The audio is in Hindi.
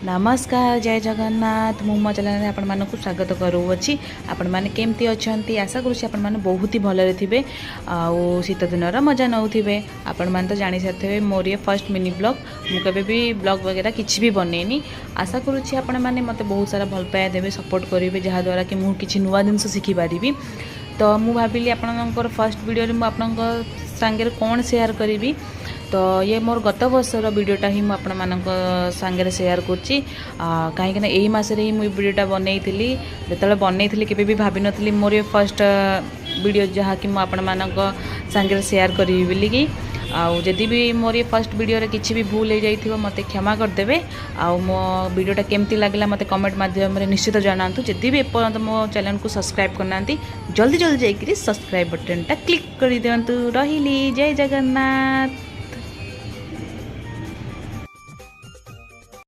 नमस्कार जय जगन्नाथ मु मो चैनल आपण मानक स्वागत करूँगी। आपण मैंने केमती अच्छा आशा करुँच आपण मैंने बहुत ही भलरे थे आउ शीत दिन मजा नौथे। आपण मैंने तो जानी सारे मोर ये फर्स्ट मिनी ब्लॉग मुझे भी ब्लॉग वगैरह किसी भी बनैनी। आशा करुँच आपण मैंने मत बहुत सारा भल पाया देवे सपोर्ट करेंगे जहाँद्वारा कि मुझे किसी नुआ जिन शिखिपारि। तो मुझे भाविली आपंकर फर्स्ट वीडियो मुझे आपण सांगे कौन शेयर करी। तो ये मोर गत वर्षर वीडियोटा ही मुझे सांगे शेयर करुँची कहीं यही मसरे ही मुझे वीडियोटा बनई जो बनई के भी भाभी नी मोर ये फर्स्ट वीडियो जहाँ कि मुझे सांगे शेयर करी बोलिकी। आदि भी मोर ये फर्स्ट वीडियो किसी भी भूल हो जाइए मत क्षमा करदे। आ मो वीडियोटा केमती लगला मत कमेंट माध्यम निश्चित जनातु। जदि भी एपर्यंत मो चैनल को सब्सक्राइब करना जल्दी जल्दी जाकि सब्सक्राइब बटन टा क्लिक कर दिंतु। रही जय जगन्नाथ।